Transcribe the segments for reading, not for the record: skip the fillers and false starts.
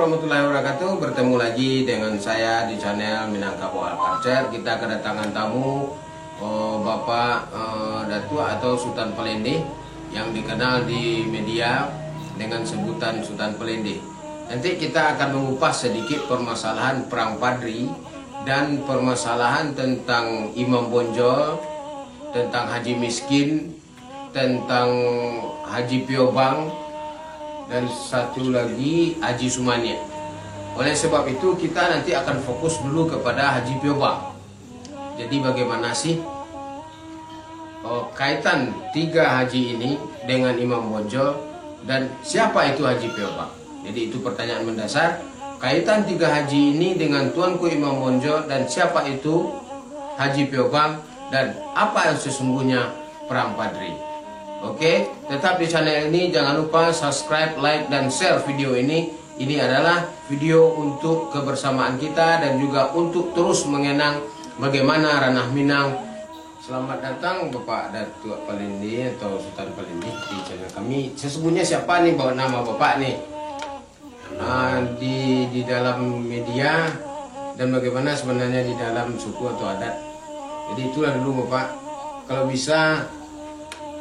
warahmatullahi wabarakatuh. Bertemu lagi dengan saya di channel Minangkabau Alculture. Kita kedatangan tamu Bapak Datuk atau Sultan Pelendeh yang dikenal di media dengan sebutan Sultan Pelendeh. Nanti kita akan mengupas sedikit permasalahan perang Padri dan permasalahan tentang Imam Bonjol, tentang Haji Miskin, tentang Haji Piobang, dan satu lagi Haji Sumania. Oleh sebab itu kita nanti akan fokus dulu kepada Haji Piobang. Jadi bagaimana sih kaitan tiga haji ini dengan Imam Bonjol dan siapa itu Haji Piobang? Jadi itu pertanyaan mendasar. Kaitan tiga haji ini dengan Tuanku Imam Bonjol dan siapa itu Haji Piobang dan apa yang sesungguhnya perang Padri. Oke, tetap di channel ini, jangan lupa subscribe, like, dan share video ini. Ini adalah video untuk kebersamaan kita dan juga untuk terus mengenang bagaimana ranah Minang. Selamat datang Bapak Datuk Pelendeh atau Sultan Pelendeh di channel kami. Sesungguhnya siapa nih bawa nama Bapak nih di dalam media dan bagaimana sebenarnya di dalam suku atau adat. Jadi itulah dulu Bapak. Kalau bisa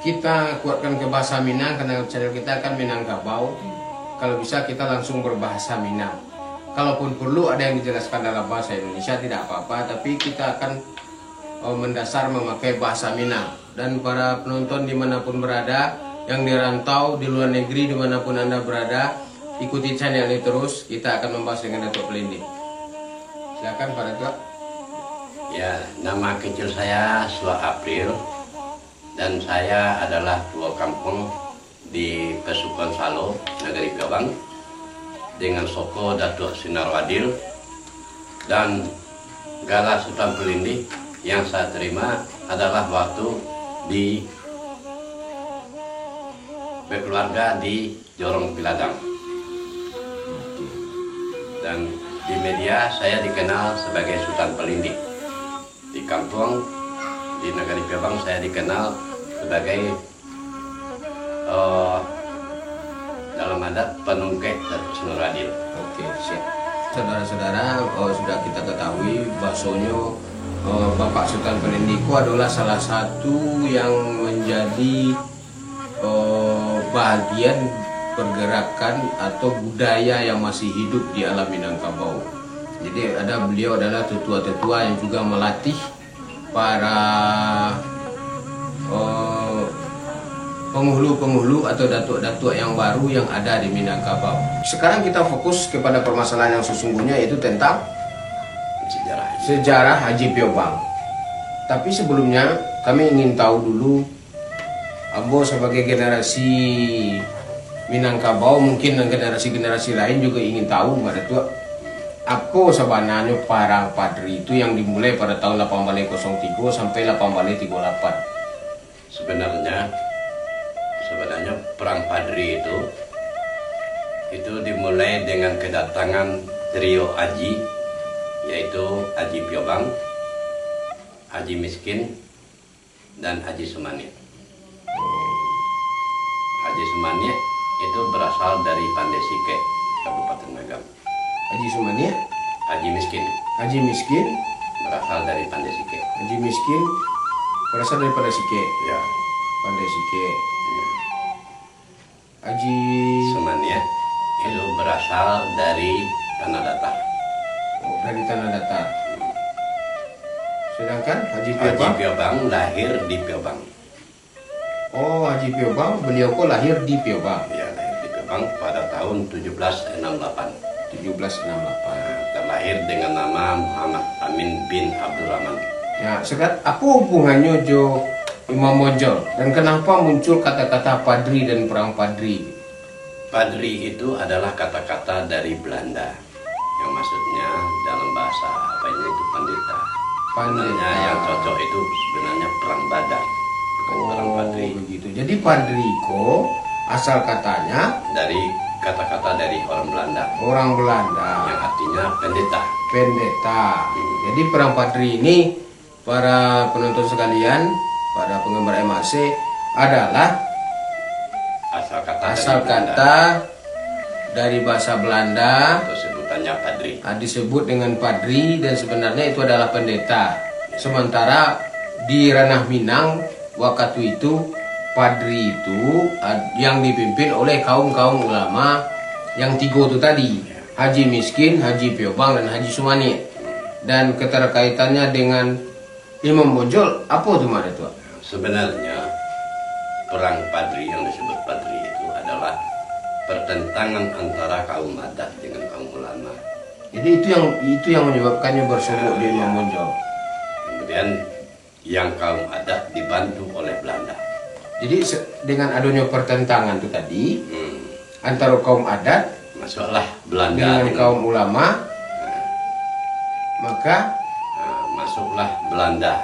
kita kuatkan ke bahasa Minang karena channel kita kan Minangkabau. Kalau bisa kita langsung berbahasa Minang. Kalaupun perlu ada yang dijelaskan dalam bahasa Indonesia tidak apa-apa, tapi kita akan mendasar memakai bahasa Minang. Dan para penonton dimanapun berada, yang dirantau di luar negeri dimanapun Anda berada, ikuti channel ini terus. Kita akan membahas dengan Datuk Pelendeh. Silakan Pak Datuk. Ya, nama kecil saya Suha April dan saya adalah tua kampung di Pesukan Salo, Negeri Piobang dengan Soko Datuk Sinarwadil dan Gala Sultan Pelendeh yang saya terima adalah waktu di berkeluarga di Jorong Piladang. Dan di media saya dikenal sebagai Sultan Pelendeh. Di kampung di Negeri Piobang saya dikenal sebagai dalam adat penungkek Datuk Sinarwadil. Oke, siap. Saudara-saudara, sudah kita ketahui bahasanya Bapak Sultan Pelendeh adalah salah satu yang menjadi bagian pergerakan atau budaya yang masih hidup di alam Minangkabau. Jadi beliau adalah tetua-tetua yang juga melatih para penghulu-penghulu atau datuk-datuk yang baru yang ada di Minangkabau. Sekarang kita fokus kepada permasalahan yang sesungguhnya, yaitu tentang sejarah Haji Piobang. Tapi sebelumnya kami ingin tahu dulu, Ambo sebagai generasi Minangkabau, mungkin generasi-generasi lain juga ingin tahu Mbak Datuk, apa sebenarnya perang Padri itu yang dimulai pada tahun 1803 sampai 1838? Sebenarnya perang Padri itu dimulai dengan kedatangan trio Haji, yaitu Haji Piobang, Haji Miskin, dan Haji Sumania. Haji Sumania itu berasal dari Pandesike, Kabupaten Agam. Haji Sumania, Haji Miskin berasal dari Pandesike. Haji Miskin berasal dari Pandesike. Ya. Pandesike. Haji Sumania itu berasal dari Tanah Datar. Dari Tanah Datar. Sedangkan Haji Piobang lahir di Piobang. Oh, Haji Piobang, beliau kok lahir di Piobang. Ya, lahir di Piobang pada tahun 1768. Terlahir dengan nama Muhammad Amin bin Abdurrahman. Ya, sekarang apa hubungannya Jo Imam Bonjol dan kenapa muncul kata-kata Padri dan perang Padri? Padri itu adalah kata-kata dari Belanda yang maksudnya dalam bahasa apanya itu pendeta. Sebenarnya yang cocok itu sebenarnya perang Badar, bukan perang Padri. Begitu. Jadi Padri ko asal katanya dari kata-kata dari orang Belanda. Orang Belanda. Yang artinya pendeta. Jadi perang Padri ini, para penonton sekalian, para penggemar MAC, adalah asal kata dari bahasa Belanda, atau sebutannya padri. disebut dengan padri, dan sebenarnya itu adalah pendeta. Sementara di ranah Minang waktu itu padri itu yang dipimpin oleh kaum-kaum ulama yang tiga itu tadi, Haji Miskin, Haji Piobang, dan Haji Sumani. Dan keterkaitannya dengan Imam Bonjol apa tuh Mada Tua? Sebenarnya perang padri yang disebut padri itu adalah pertentangan antara kaum adat dengan kaum ulama. Jadi itu yang menyebabkannya berseru di Imam Bonjol. Kemudian yang kaum adat dibantu oleh Belanda. Jadi dengan adanya pertentangan itu tadi antara kaum adat Masuklah Belanda dengan kaum ulama, maka masuklah Belanda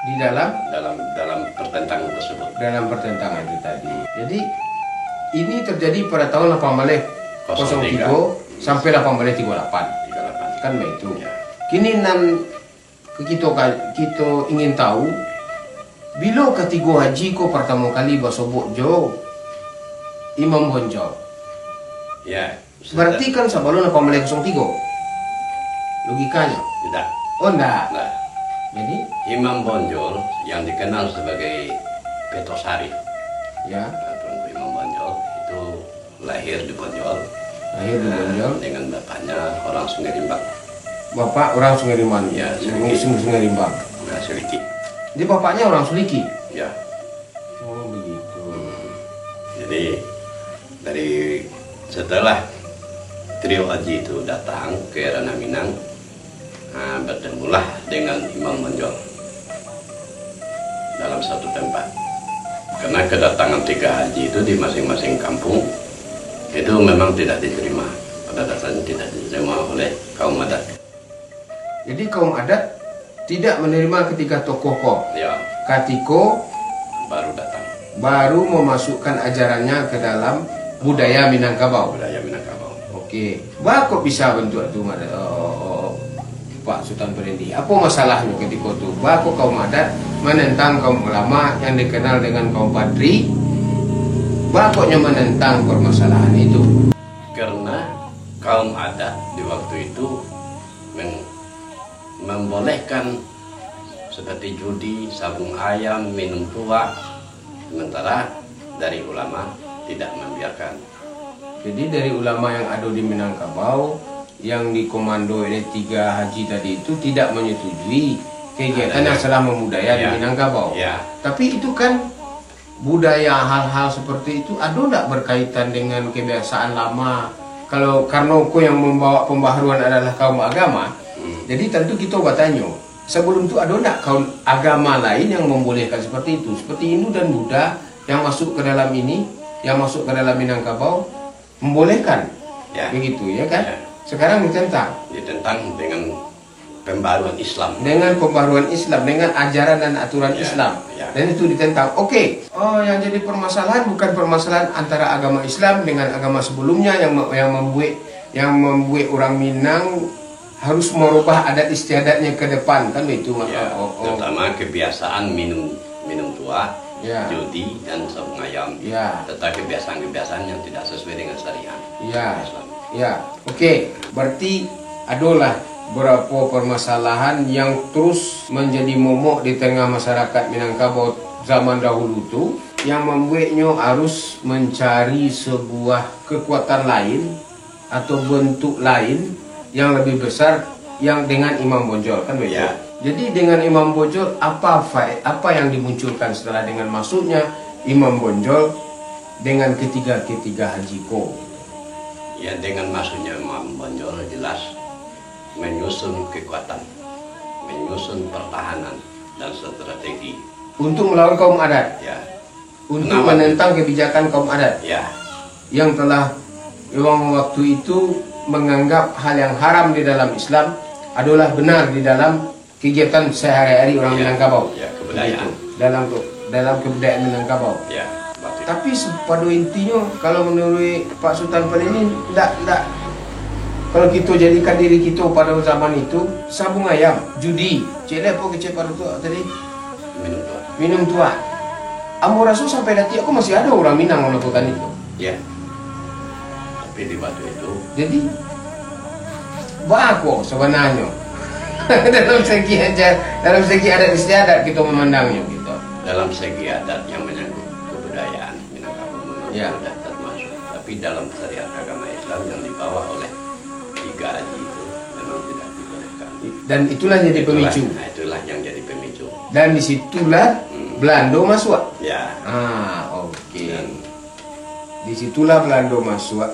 di dalam pertentangan tersebut. Dalam pertentangan itu tadi. Jadi ini terjadi pada tahun 1803 sampai 1838. Kan begitu. Ya. Kini kita ingin tahu bila ketiga haji ko pertama kali basobok jo Imam Bonjol. Ya. Berarti kan sebelum 1803. Logikanya. Tidak. Oh enggak. Nah, Jadi Imam Bonjol yang dikenal sebagai Petosari, ya, Tuanku Imam Bonjol itu lahir di Bonjol. lahir di Bonjol. Dengan bapaknya orang Sungai Rimbang. Bapak orang Sungai Rimbang. Ya, Sungai Rimbang. Nah, Seliki. Jadi bapaknya orang Suliki. Ya. Oh begitu. Jadi setelah trio haji itu datang ke Ranah Minang, bertemulah dengan Imam Bonjol dalam satu tempat. Karena kedatangan tiga haji itu di masing-masing kampung itu memang tidak diterima. Pada dasarnya tidak diterima oleh kaum adat. Jadi kaum adat tidak menerima ketika tokoh Ya, Katiko baru datang baru memasukkan ajarannya ke dalam budaya Minangkabau. budaya Minangkabau. Oke, kok bisa bentuk itu Pak Sultan Perendi? Apa masalahnya ketika itu? Kok kaum adat menentang kaum ulama yang dikenal dengan kaum padri? Koknya menentang permasalahan itu? Karena kaum adat di waktu itu membolehkan seperti judi, sabung ayam, minum tua, sementara dari ulama tidak membiarkan. Jadi dari ulama yang ada di Minangkabau yang dikomando oleh tiga haji tadi itu tidak menyetujui kegiatan yang salah membudaya di Minangkabau. Ya. Tapi itu kan budaya, hal-hal seperti itu ada tidak berkaitan dengan kebiasaan lama? Kalau karena yang membawa pembaharuan adalah kaum agama, jadi tentu kita bertanya, sebelum itu ada tidak kaum agama lain yang membolehkan seperti itu? Seperti Hindu dan Buddha yang masuk ke dalam ini, yang masuk ke dalam Minangkabau membolehkan, Ya. begitu ya kan? Ya. Sekarang ditentang dengan pembaruan Islam. dengan pembaruan Islam, dengan ajaran dan aturan Ya, Islam, ya. dan itu ditentang. Oke, yang jadi permasalahan bukan permasalahan antara agama Islam dengan agama sebelumnya yang membuat orang Minang harus merubah adat istiadatnya ke depan, kan itu Ya, terutama kebiasaan minum tua, Ya. judi dan sabung ayam. Ya. Tetapi kebiasaan-kebiasaan yang tidak sesuai dengan syariat Ya, Islam. ya, oke. Berarti adalah beberapa permasalahan yang terus menjadi momok di tengah masyarakat Minangkabau zaman dahulu itu, yang membuatnya harus mencari sebuah kekuatan lain atau bentuk lain yang lebih besar yang dengan Imam Bonjol, kan begitu? Ya. Jadi dengan Imam Bonjol apa yang dimunculkan setelah dengan masuknya Imam Bonjol dengan ketiga hajiko? Ya, dengan masuknya Imam Bonjol jelas menyusun kekuatan, menyusun pertahanan dan strategi. Untuk melawan kaum adat, Ya, untuk menentang kebijakan kaum adat ya, yang telah waktu itu menganggap hal yang haram di dalam Islam adalah benar di dalam kegiatan sehari-hari orang Minangkabau. Ya, kebudayaan. Begitu. Dalam kebudayaan Minangkabau. Ya, berarti. Tapi pada intinya kalau menurut Pak Sultan Perendi tidak. Kalau kita jadikan diri kita pada zaman itu sabung ayam, judi, cile apa kecil pada tu tadi Minum tua. minum tua. Amu rasa sampai nanti aku masih ada orang Minang melakukan itu. Ya, Tapi di waktu itu Jadi bagus sebenarnya. dalam segi adat istiadat kita memandangnya gitu. dalam segi adat yang menyangkut kebudayaan Minangkabau memang Ya. sudah termasuk. Tapi dalam syariat agama Islam yang dibawa oleh 3 haji itu memang tidak dibolehkan. Dan itulah jadi pemicu. Itulah yang jadi pemicu. Dan disitulah Belanda masuk. Ya. Oke. Dan Disitulah Belanda masuk.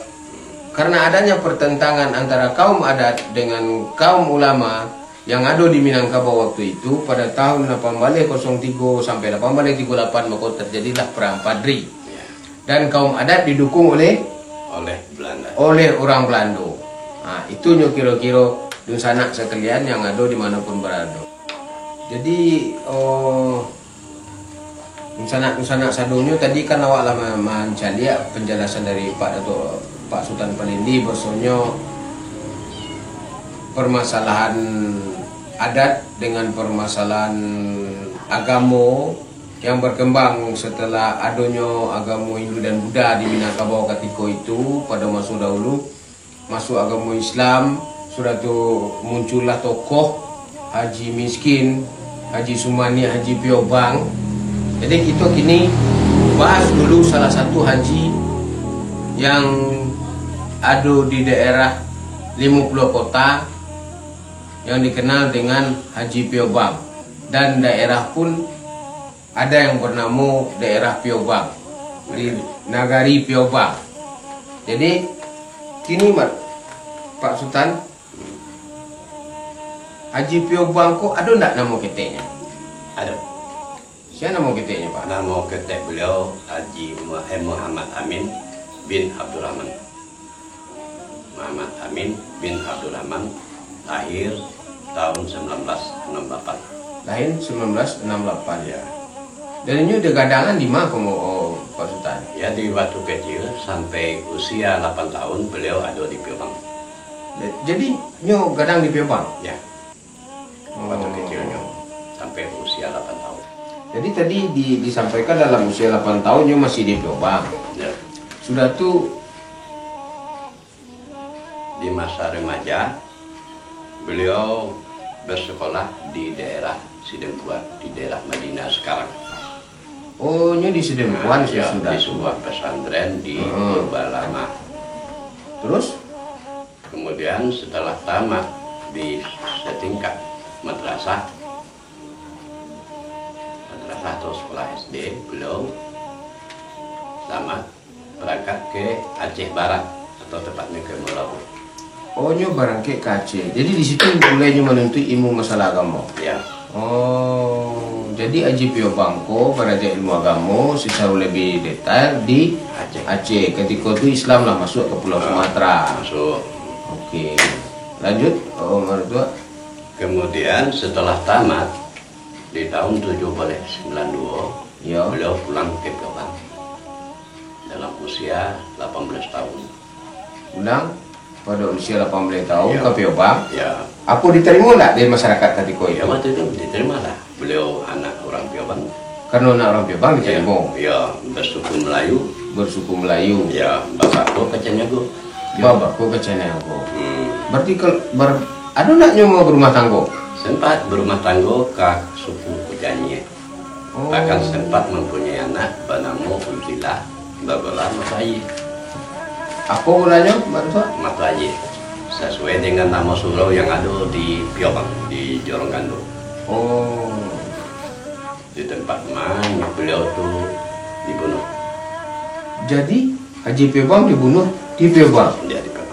Karena adanya pertentangan antara kaum adat dengan kaum ulama yang ada di Minangkabau waktu itu pada tahun 1803 sampai 1838 maka terjadilah perang Padri. ya, Dan kaum adat didukung oleh Belanda. orang Belanda. Itu kira-kira dun sanak sekalian yang ada dimanapun berada. Jadi sanak sadonyo tadi kan awak lah mencari penjelasan dari Pak Sultan Palindi bahwasanya permasalahan adat dengan permasalahan agama yang berkembang setelah adanya agama Hindu dan Buddha di Minangkabau ketika itu pada masa dahulu masuk agama Islam sudah tuh muncullah tokoh Haji Miskin, Haji Sumani, Haji Piobang. Jadi kita kini bahas dulu salah satu haji yang ada di daerah 50 kota yang dikenal dengan Haji Piobang, dan daerah pun ada yang bernama daerah Piobang di Nagari Piobang. Jadi kini Pak Sultan, Haji Piobang kok ada ndak nama keteknya? Ada. Siapa nama keteknya Pak? Nama ketek beliau Haji Muhammad Amin bin Abdurrahman. Muhammad Amin bin Abdurrahman, lahir tahun 1968. Lahir 1968 Ya. Dan ini udah gadangan di mana kamu Pak Sultan? Ya, di waktu kecil sampai usia 8 tahun beliau ada di Piobang. Jadi nyo gadang di Piobang. Ya, waktu kecilnya sampai usia 8 tahun. Jadi tadi disampaikan dalam usia 8 tahun nyo masih di Piobang. Ya. Sudah tuh Di masa remaja beliau bersekolah di daerah Sidempuan, di daerah Madinah sekarang. nyo di Sedempuan Ya, sudah. di sebuah pesantren di Purbalama. Terus Kemudian setelah tamat di setingkat madrasah atau sekolah SD, beliau tamat berangkat ke Aceh Barat atau tepatnya ke Melabu. nyo barangke ke Aceh. Jadi di situ mulai nyo menuntut ilmu masalah agama. Ya, Jadi Haji Piobang ko belajar ilmu agama secara lebih detail di Aceh. Ketika itu Islam lah masuk ke Pulau Sumatera. masuk. Oke. Lanjut, mertua. Kemudian setelah tamat di tahun 1792, Ya. beliau pulang ke Piobang dalam usia 18 tahun. Pulang pada usia 18 tahun Ya. ke Piobang. Ya, Aku diterima enggak di masyarakat ketika itu? ya waktu itu diterima lah. Beliau anak orang Piobang. Karena anak orang Piobang diterima. Ya, bersuku Melayu. Bersuku Melayu. Ya, bapakku kecilnya gue. Bapakku ke China aku. Berarti ada enggak nyoba berumah tangga? Sempat berumah tangga ke suku Kujanye. Bahkan sempat mempunyai anak bernama Ulila Babala Matwayi. Apa gulanya, mertua? Matwayi sesuai dengan nama surau yang ada di Piobang, di Joronggando. Di tempat mana beliau tuh dibunuh. Jadi Haji Piobang dibunuh di Piobang. Dia di Piobang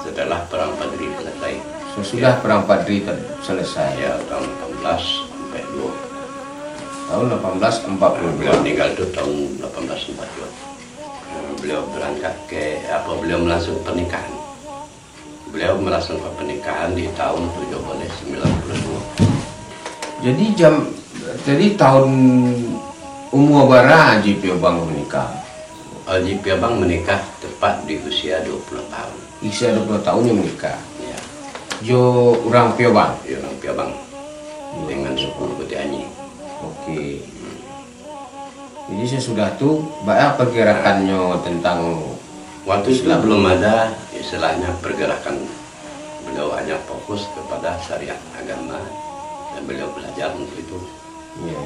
setelah perang Padri selesai. Sesudah perang Padri selesai. Ya, tahun 1842. Tahun 1842. Beliau meninggal itu tahun 1842. Beliau berangkat beliau melangsung pernikahan. Beliau melangsungkan pernikahan di tahun 1792. Jadi tahun umur berapa Haji Piobang menikah? Haji Piobang menikah tepat di usia 20 tahun. Usia 20 tahunnya menikah. Ya, Jo orang Piobang. orang Piobang dengan suku Kutianyi. Oke. Jadi sesudah tuh banyak pergerakannya tentang Waktu itu belum ada istilahnya pergerakan. Beliau hanya fokus kepada syariat agama dan beliau belajar untuk itu. Iya.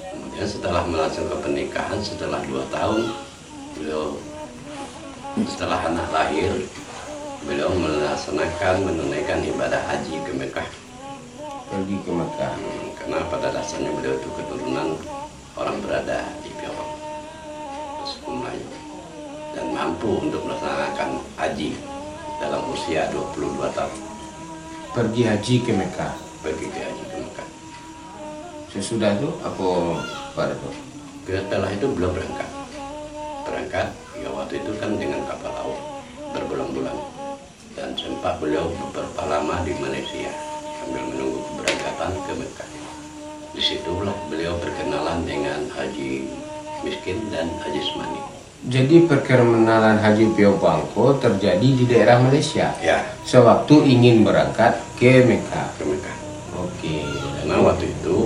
Kemudian setelah melangsungkan pernikahan setelah 2 tahun, beliau setelah anak lahir, beliau menunaikan ibadah haji ke Mekah. Pergi ke Mekah. Karena pada dasarnya beliau itu keturunan orang berada di Piawang, suku Melayu, dan mampu untuk melaksanakan haji dalam usia 22 tahun. Pergi haji ke Mekah. Pergi ke haji ke Mekah. Sesudah itu apa pada tuh? Setelah itu beliau berangkat ya waktu itu kan dengan kapal laut berbulan-bulan, dan sempat beliau beberapa lama di Malaysia sambil menunggu keberangkatan ke Mekah. Disitulah beliau berkenalan dengan Haji Miskin dan Haji Ismani. Jadi perkenalan Haji Pio Bangko terjadi di daerah Malaysia. Ya, Sewaktu ingin berangkat ke Mekah. ke Mekah. Oke. Karena waktu itu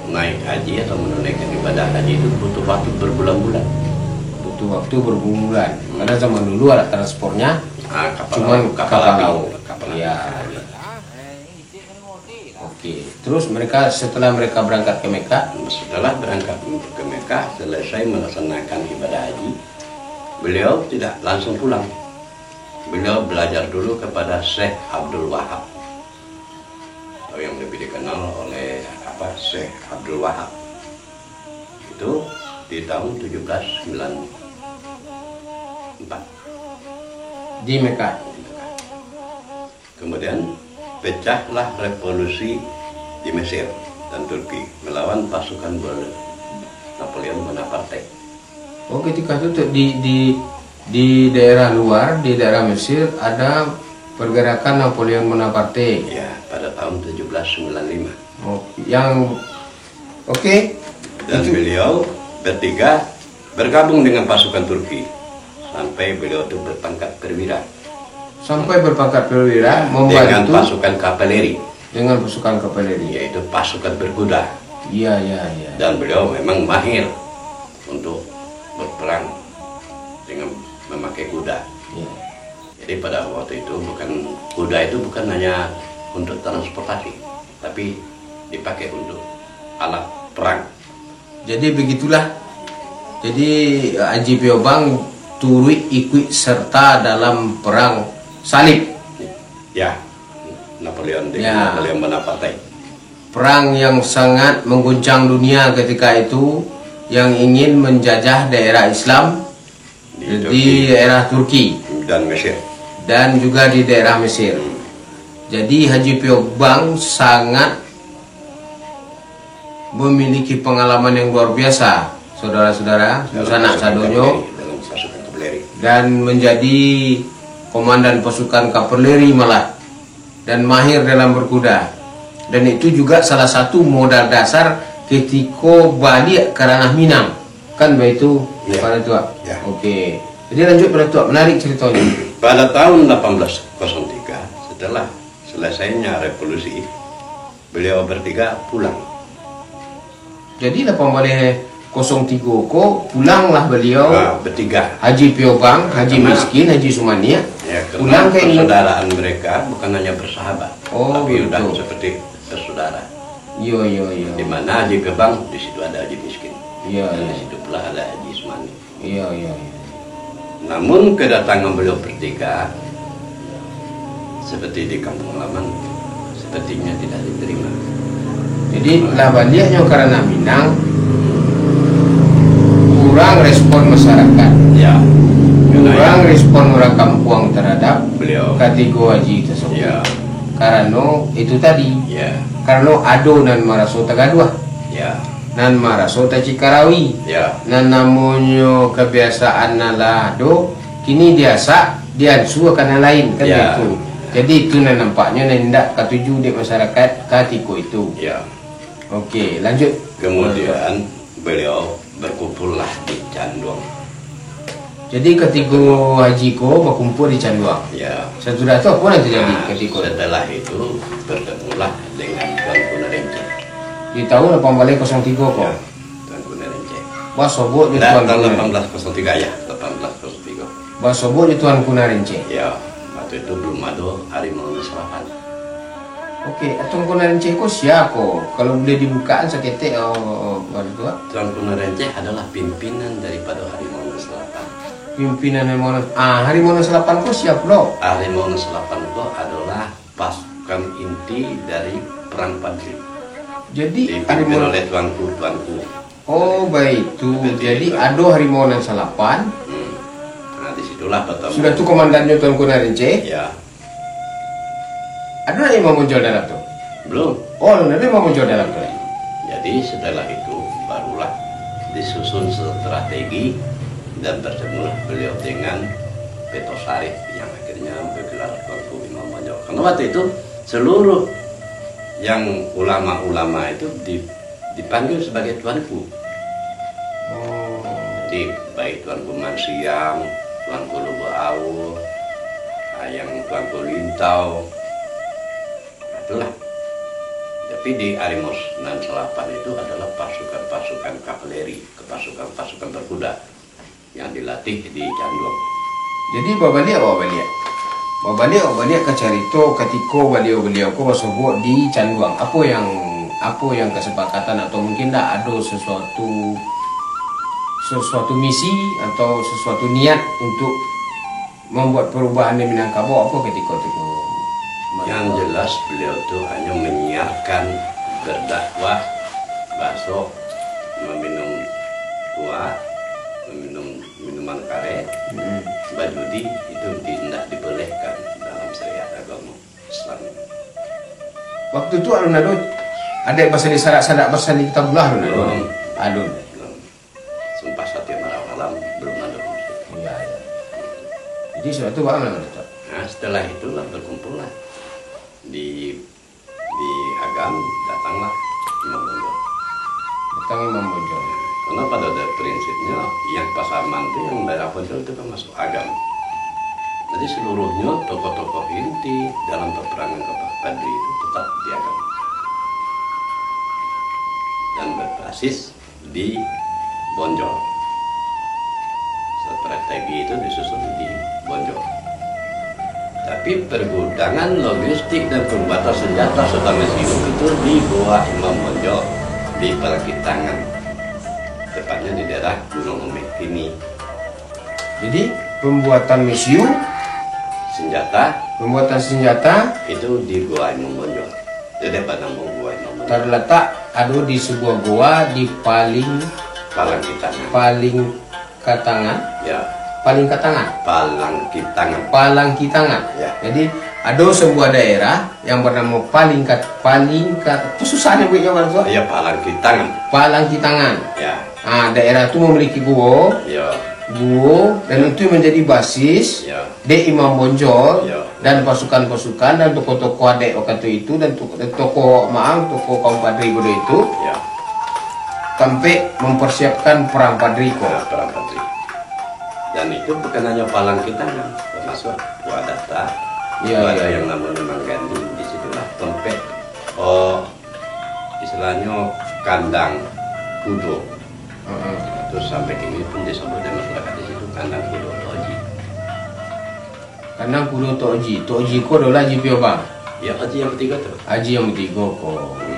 naik haji atau menunaikan ibadah haji itu butuh waktu berbulan-bulan. Butuh waktu berbulan. Karena zaman dulu alat transportnya cuman kapal laut. Iya. Oke. Terus setelah mereka berangkat ke Mekah, Setelah berangkat ke Mekah, selesai melaksanakan ibadah haji, beliau tidak langsung pulang. Beliau belajar dulu kepada Syekh Abdul Wahab, atau yang lebih dikenal oleh Syekh Abdul Wahab. Itu di tahun 1794 di Mekah. Kemudian pecahlah revolusi di Mesir dan Turki melawan pasukan Napoleon Bonaparte. Oh, ketika itu di daerah luar, di daerah Mesir ada pergerakan Napoleon Bonaparte. Ya, pada tahun 1795. Oh, Dan beliau bertiga bergabung dengan pasukan Turki sampai beliau itu berpangkat perwira. Sampai berpangkat perwira, Dengan membantu pasukan kavaleri, dengan pasukan kavaleri. yaitu pasukan berkuda. Iya. Dan beliau memang mahir untuk berperang dengan memakai kuda. Iya. Jadi pada waktu itu kuda itu bukan hanya untuk transportasi, tapi dipakai untuk alat perang. Jadi begitulah. Jadi Haji Pio Bang turut ikut serta dalam perang salib. Ya, Napoleon Ya. Napoleon Bonaparte. Perang yang sangat mengguncang dunia ketika itu, yang ingin menjajah daerah Islam di daerah Turki dan Mesir. dan juga di daerah Mesir. Jadi Haji Pio Bang sangat memiliki pengalaman yang luar biasa, saudara-saudara, sanak sadonyo, dalam pasukan kavaleri. dan menjadi komandan pasukan kavaleri malah, dan mahir dalam berkuda. Dan itu juga salah satu modal dasar ketika balik ke ranah Minang, kan begitu Ya. pada tua. Ya. Oke, jadi lanjut pada tua, menarik ceritanya. Pada tahun 1803, setelah selesainya revolusi, beliau bertiga pulang. Jadi 1803 ko pulanglah beliau, Bertiga. Haji Pio Bang, Haji Karena- Miskin, Haji Sumania. Ya, Pulang karena ke persaudaraan mereka bukan hanya bersahabat, Oh, tapi sudah begitu. seperti bersaudara. Yo. Di mana Haji Gebang, di situ ada Haji Miskin. Iya, Dan iya. di situ pula ada Haji Ismani. Iya. Namun kedatangan beliau bertiga seperti di kampung halaman sepertinya tidak diterima. Jadi lah baliknya karena Minang kurang respon masyarakat, Ya, kurang respon orang kampung terhadap beliau. kategori tersebut. Ya, Karena itu tadi, ya, karena ado nan maraso tagaduah, ya, nan maraso Cikarawi, ya, nan namanya kebiasaan nala ado, kini biasa diansu akan yang lain kan Ya. itu. Jadi itu nan nampaknya nan tidak ketuju di masyarakat ketika itu. ya. Oke, lanjut. Kemudian beliau berkumpullah di Canduang. Jadi ketika Haji ko berkumpul di Canduang. Ya. Sesudah itu apa yang terjadi Nah, ketika setelah itu bertemulah dengan Tuan Guna Renceh. di tahun 1803 kok. Ya, Tuan Guna Renceh. Basobo di Dan Tuan tahun Kunarince. 1803 ya, 1803. Basobo di Tuan Kunarince. Ya, waktu itu belum ada harimau selapan. Oke, Tuan Kunarince kok siapa? Kalau boleh dibukaan seketik baru tua. Tuan Kunarince adalah pimpinan daripada harimau selapan. Pimpinan Harimau Selapan kok siap lo? Harimau selapan itu adalah pasukan inti dari perang Padri. Jadi Dipimpin Harimau. oleh tuanku. Oh baik itu. Jadi ada Harimau Selapan. Nah disitulah pertama. Sudah tuh komandannya Tuan Kunarince. Ya, Ada lagi Imam Bonjol dalam tuh. belum. Oh, ada Imam Bonjol dalam tuh. Jadi setelah itu barulah disusun strategi dan bertemulah beliau dengan Petosari yang akhirnya bergelar Tuanku Imam Bonjol. Karena waktu itu seluruh yang ulama-ulama itu dipanggil sebagai tuanku. Oh. Jadi baik Tuanku Mansiang, Tuanku Lubu Awu, yang Tuanku Lintau, itulah. Tapi di Harimau Selapan itu adalah pasukan-pasukan kavaleri, pasukan berkuda yang dilatih di Canduang. Jadi Babalia ke carito ketika beliau ko Basobo di Canduang. Apa yang kesepakatan atau mungkin tak ada sesuatu misi atau sesuatu niat untuk membuat perubahan di Minangkabau apa ketika itu? Yang jelas beliau tuh hanya menyiarkan berdakwah, bakso, meminum tua, meminum minuman karet, bajudi itu tidak dibolehkan dalam syariat agama Islam. Waktu itu alun-alun ada bahasa di sarak-sarak bahasa di kitabullah alun-alun. Alun. Sumpah Satya Malam belum ada musik. Iya. Jadi suatu bagaimana itu? Nah setelah itulah berkumpullah di Agam datanglah Imam Bonjol. Datang Imam Bonjol. Karena pada prinsipnya yang Pasaman itu yang daerah Bonjol itu kan masuk Agam. Jadi seluruhnya tokoh-tokoh inti dalam peperangan Padri itu tetap di Agam dan berbasis di Bonjol. Strategi itu disusun di Bonjol. Tapi pergudangan logistik dan pembatas senjata serta mesin itu di Goa Imam Bonjol di Parakitangan, tepatnya di daerah Gunung Umek ini. Jadi pembuatan misiu, Pembuatan senjata itu di Goa Imam Bonjol. Jadi pada mau Goa Imam Bonjol. terletak ada di sebuah goa di paling katangan, Ya, Palangkitangan. Ya. Jadi ada sebuah daerah yang bernama itu susahnya buatnya Mas. ya Palangkitangan. Ya, Daerah itu memiliki gua ya, dan itu menjadi basis ya, de Imam Bonjol Ya. dan pasukan-pasukan dan tokoh-tokoh adek waktu itu dan tokoh kaum Padri Bodo itu ya. sampai mempersiapkan perang Padriko. Nah, perang Padri. Dan itu bukan hanya Palangkitangan, termasuk Wadata. Iya, Ada iya. yang namanya Manggandi, disitulah tempat istilahnya kandang kudo. Terus sampai kini pun disebut dengan masyarakat di situ kandang kudo Toji. Kandang kudo Toji ko adalah Haji Pio Bang. Ya, Toji yang ketiga tuh. Haji yang ketiga ko.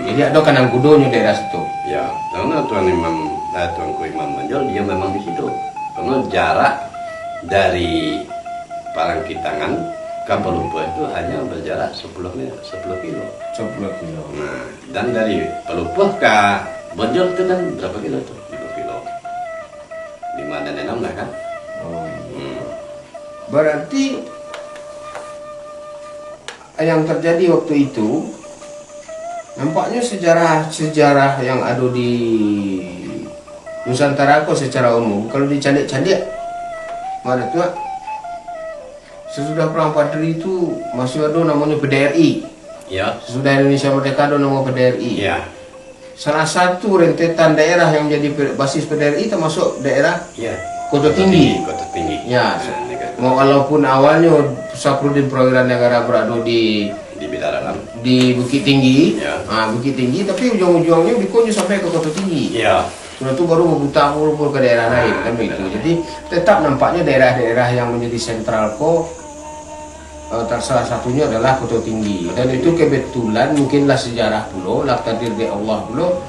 Jadi ada kandang kudonya daerah situ. Ya, karena Tuanku Imam Bonjol dia memang di situ. Karena jarak dari Palangkitangan ke Pelupuk itu hanya berjarak 10 kilo. 10 kilo. Nah, dan dari Pelupuk ke Bonjol itu kan berapa kilo tuh? 5 kilo. 5 dan 6 lah kan? Berarti yang terjadi waktu itu nampaknya sejarah yang ada di Nusantara kok secara umum kalau dicandik-candik mana tuh sesudah perang Padri itu masih ada namanya PDRI. Ya. Sesudah Indonesia Merdeka ada nama PDRI. Ya. Salah satu rentetan daerah yang menjadi basis PDRI termasuk daerah Ya. Kota Tinggi. Kota Tinggi. Ya, Nah, walaupun awalnya Saprudin Perwira Negara berada di Bidaralam. di Bukit Tinggi, Ya. Bukit Tinggi, tapi ujung-ujungnya dikunci sampai ke Kota Tinggi. Ya. Sudah itu baru berputar ke daerah lain kan begitu. Jadi tetap nampaknya daerah-daerah yang menjadi sentral salah satunya adalah Kota Tinggi, dan itu kebetulan mungkinlah sejarah pulau, lah takdir di Allah pulau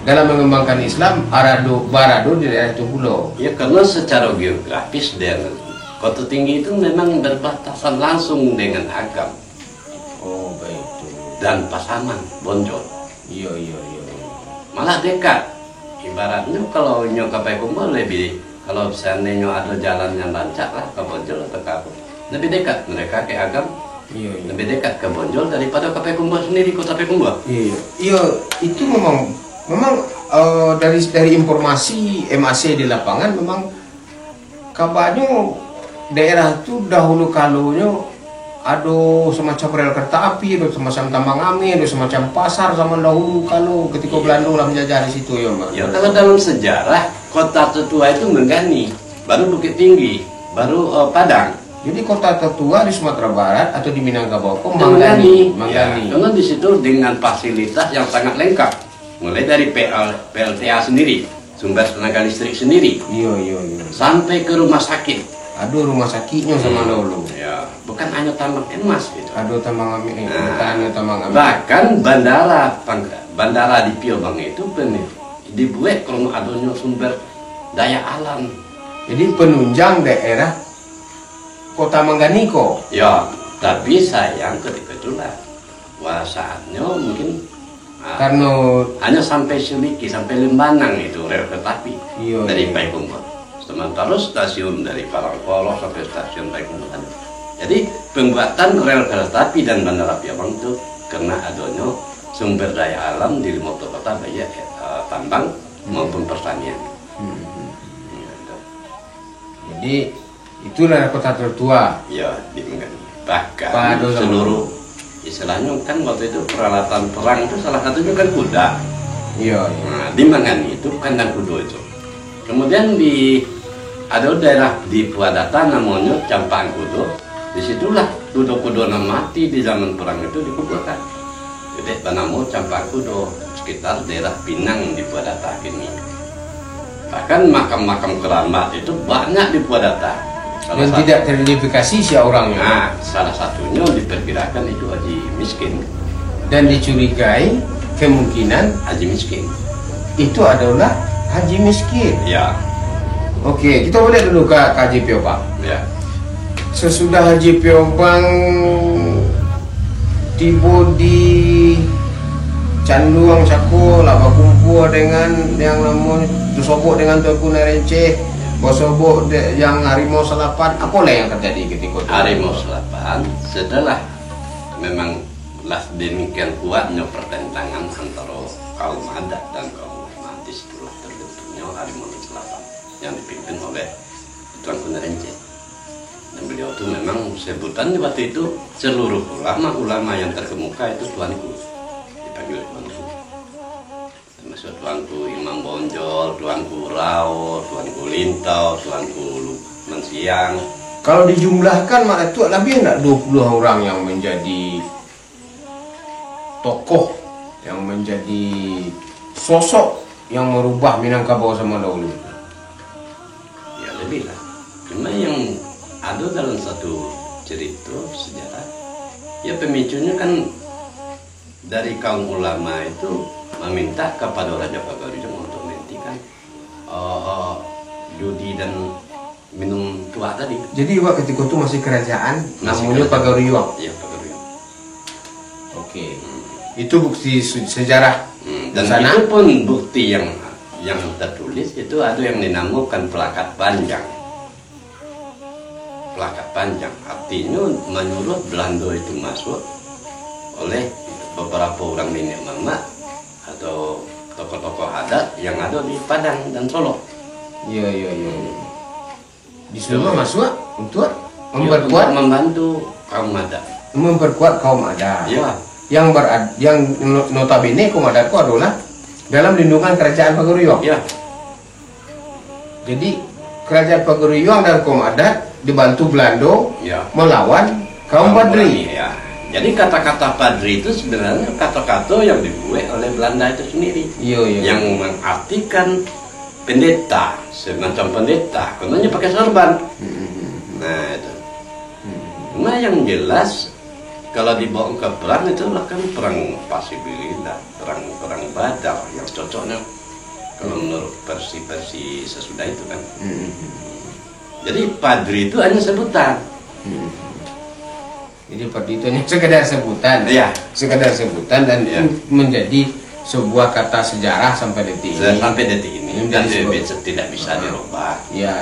dalam mengembangkan Islam Barado di daerah itu pulau. Ya karena secara geografis dan Kota Tinggi itu memang berbatasan langsung dengan Agam. Oh baik. Dan Pasaman, Bonjol. Iya. Malah dekat. Ibaratnya kalau nyoka Payakumbuh lebih, kalau seandainya ada jalan yang lancar lah ke Bonjol atau ke apa, lebih dekat mereka ke Agam. Iya. Lebih dekat ke Bonjol daripada ke Payakumbuh sendiri, Kota Payakumbuh. Iya, itu memang dari informasi MAC di lapangan memang kabarnya daerah itu dahulu kalunya ada semacam rel kereta api, ada semacam tambang amin, ada semacam pasar zaman dahulu kalau ketika Belanda lah menjajah di situ ya Mbak. Ya kalau dalam sejarah kota tertua itu Menggani, baru Bukit Tinggi, baru Padang. Jadi kota tertua di Sumatera Barat atau di Minangkabau Menggani. Menggani. Ya, karena di situ dengan fasilitas yang sangat lengkap, mulai dari PLTA sendiri, sumber tenaga listrik sendiri, iya. sampai ke rumah sakit. Aduh rumah sakitnya sama dahulu. Ya, bukan hanya tambang emas gitu. Aduh tambang amin, bukan hanya tambang amin. Bahkan bandara di Piobang itu dibuat kalau adanya sumber daya alam. Jadi penunjang daerah Kota Mangganiko. Ya, tapi sayang kebetulan saatnya mungkin Karena hanya sampai Siliki, sampai Lembanang itu rel kereta api dari Payakumbuh. Sementara stasiun dari Parangpolo sampai stasiun Payakumbuh ada. Jadi pembuatan rel kereta api dan bandara Piobang itu karena adanya sumber daya alam di lima kota baik tambang maupun pertanian. Jadi itulah kota tertua. Ya, di Menggani. Bahkan seluruh istilahnya kan waktu itu peralatan perang itu salah satunya kan kuda. Iya. Nah, di Menggani itu kandang kuda itu. Kemudian ada daerah di Puadata namanya Campaan Kudo. Disitulah kuda-kuda mati di zaman perang itu dikuburkan. Jadi namo Campaan Kudo sekitar daerah Pinang di Puadata ini. Bahkan makam-makam keramat itu banyak di Puadata. Dan tidak teridentifikasi siapa orangnya. Nah, salah satunya diperkirakan itu Haji Miskin. Dan dicurigai kemungkinan Haji Miskin itu adalah Haji Miskin. Ya. Oke, kita boleh dulu ke Haji Piobang. Ya. Sesudah Haji Piobang tiba di Canduang Cako, laba kumpul dengan yang namanya Tusobok dengan Tuanku Nerenceh, Bosobok yang Harimau Selapan. Apalah yang terjadi ketika itu? Harimau Selapan setelah memang demikian kuatnya pertentangan antara kaum adat dan kaum romantis itu terbentuknya Harimau Selapan yang dipimpin oleh Tuanku Nerenceh. Dan beliau itu memang sebutannya waktu itu seluruh ulama yang terkemuka itu Tuanku, dipanggil Tuanku. Termasuk Tuanku Imam Bonjol, Tuanku Rao, Tuanku Lintau, Tuanku Mensiang. Kalau dijumlahkan Mak Datuk lebih enggak 20 orang yang menjadi tokoh, yang menjadi sosok yang merubah Minangkabau sama dahulu. Ya lebih lah. Cuma yang ada dalam satu cerita sejarah, ya pemicunya kan dari kaum ulama itu meminta kepada Raja Pagaruyung untuk menghentikan judi dan minum tua tadi. Jadi waktu ketika itu masih kerajaan, namanya Pagaruyung. Iya, Pagaruyung. Oke. Itu bukti sejarah. Dan itu pun bukti yang tertulis itu ada yang dinamakan Plakat Panjang. Plakat Panjang artinya menyuruh Belanda itu masuk oleh beberapa orang nenek mama atau tokoh-tokoh adat yang ada di Padang dan Solo. Iya. Disuruh masuk untuk memperkuat, membantu kaum adat. Memperkuat kaum adat. Ya. Yang notabene kaum adatku adalah dalam lindungan kerajaan Pagaruyung. Ya. Jadi kerajaan Pagaruyung dan kaum adat dibantu Belanda Ya. melawan kaum Badri. Ya. Jadi kata-kata padri itu sebenarnya kata-kata yang dibuat oleh Belanda itu sendiri. Iya. Yang mengartikan pendeta, semacam pendeta, karena pakai sorban. Nah itu. Nah yang jelas kalau dibawa ke perang itu kan perang Pasibilida, perang Badar yang cocoknya kalau menurut versi sesudah itu kan. Jadi padri itu hanya sebutan. Jadi padri itu hanya sekedar sebutan. Iya. Sekedar sebutan dan menjadi sebuah kata sejarah sampai detik ini. Sampai detik ini dan tidak bisa dirubah. Ya.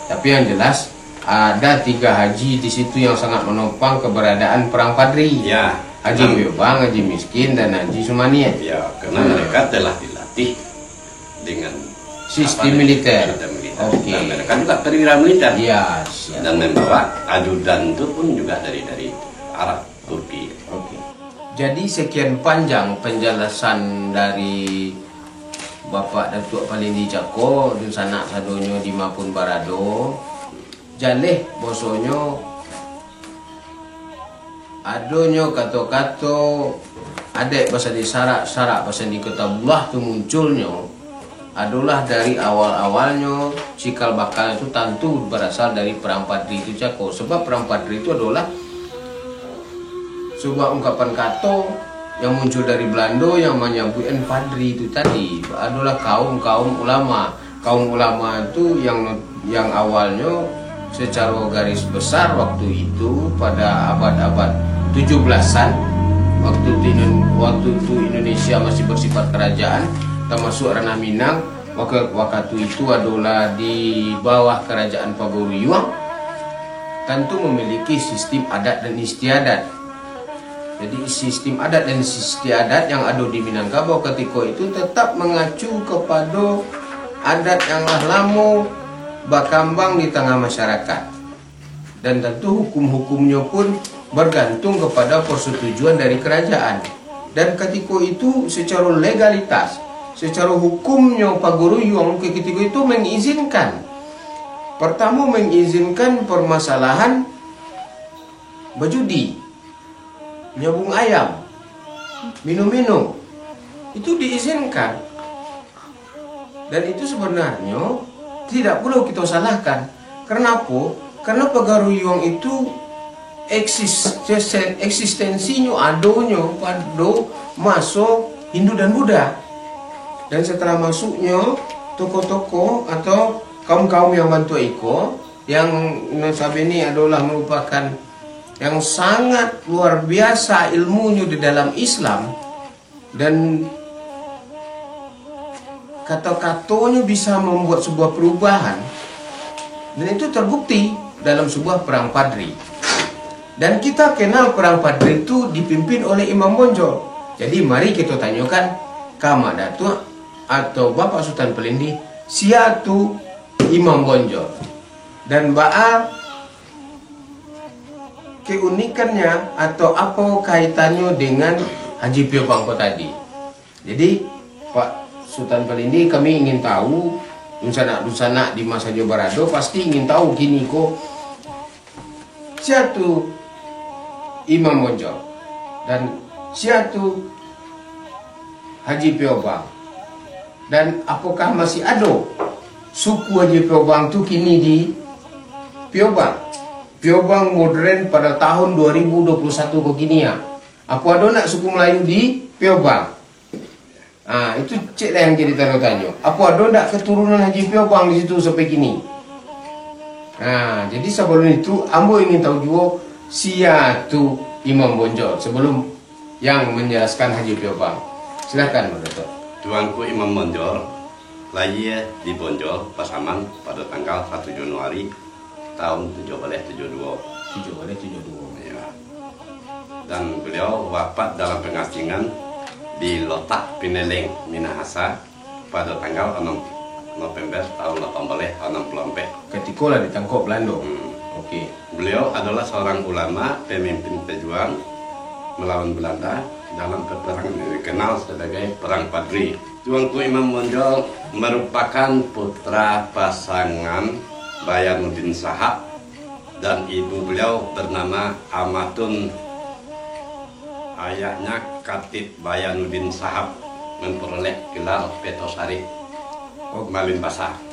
Tapi yang jelas ada 3 haji di situ yang sangat menopang keberadaan perang padri. Ya. Haji Piobang, Haji Miskin, dan Haji Sumania. Ya, karena mereka telah dilatih dengan sistem militer. Oke. Dan mereka juga perwira militer. Iya. Dan membawa ajudan itu pun juga dari Arab, Turki. Oke. Jadi sekian panjang penjelasan dari Bapak Datuk Palindi Cako dan sanak sadonyo di Mapun Barado. Jaleh bosonyo adonyo kato-kato adek bahasa di sarak bahasa di ketabullah tu munculnya adalah dari awalnya cikal bakal itu tentu berasal dari perang padri itu Cako. Sebab perang padri itu adalah sebuah ungkapan kato yang muncul dari Belanda yang menyebutkan padri itu tadi adalah kaum ulama. Kaum ulama itu yang awalnya secara garis besar waktu itu pada abad-abad 17-an waktu itu Indonesia masih bersifat kerajaan termasuk Ranah Minang. Waktu itu adalah di bawah kerajaan Paguriuang, tentu memiliki sistem adat dan istiadat. Jadi sistem adat dan istiadat yang ada di Minangkabau ketika itu tetap mengacu kepada adat yang lama berkembang di tengah masyarakat, dan tentu hukum-hukumnya pun bergantung kepada persetujuan dari kerajaan. Dan ketika itu secara legalitas, secara hukumnya Paguriuang ketika itu mengizinkan, pertama mengizinkan permasalahan berjudi, nyabung ayam, minum-minum, itu diizinkan. Dan itu sebenarnya tidak perlu kita salahkan. Kenapa? Karena Paguriuang itu eksistensinya adanya pada masa Hindu dan Buddha. Dan setelah masuknya tokoh-tokoh atau kaum-kaum yang bantu Iko, yang notabene adalah merupakan yang sangat luar biasa ilmunya di dalam Islam, dan kata-katanya bisa membuat sebuah perubahan, dan itu terbukti dalam sebuah perang padri. Dan kita kenal perang padri itu dipimpin oleh Imam Bonjol. Jadi mari kita tanyakan Kama Datuk atau Bapak Sultan Pelindi, siatu Imam Bonjol, dan baa keunikannya atau apa kaitannya dengan Haji Piobang tadi. Jadi Pak Sultan Pelindi, kami ingin tahu, dusanak-dusanak di masa Jawa Barado pasti ingin tahu gini kok, siatu Imam Bonjol dan siatu Haji Piobang, dan apakah masih ada suku Haji Piobang itu kini di Piobang modern pada tahun 2021 begini ya. Apa ada nak suku Melayu di Piobang? Nah, itu cek lah yang jadi tanya. Apa ada tak keturunan Haji Piobang di situ sampai kini? Nah, jadi sebelum itu, ambo ingin tahu juga siatu Imam Bonjol sebelum yang menjelaskan Haji Piobang. Silakan, Pak Datuk. Tuanku Imam Bonjol lahir di Bonjol, Pasaman pada tanggal 1 Januari tahun 1772. Ya. Dan beliau wafat dalam pengasingan di Lotak Pineleng, Minahasa pada tanggal 6 November tahun 1864. Ketika lah ditangkap Belanda. Oke. Beliau adalah seorang ulama, pemimpin pejuang melawan Belanda dalam peperangan yang dikenal sebagai Perang Padri. Tuanku Imam Bonjol merupakan putra pasangan Bayanuddin Sahab dan ibu beliau bernama Amatun ayahnya Katib Bayanuddin Sahab memperoleh gelar Petosari Malin Basah.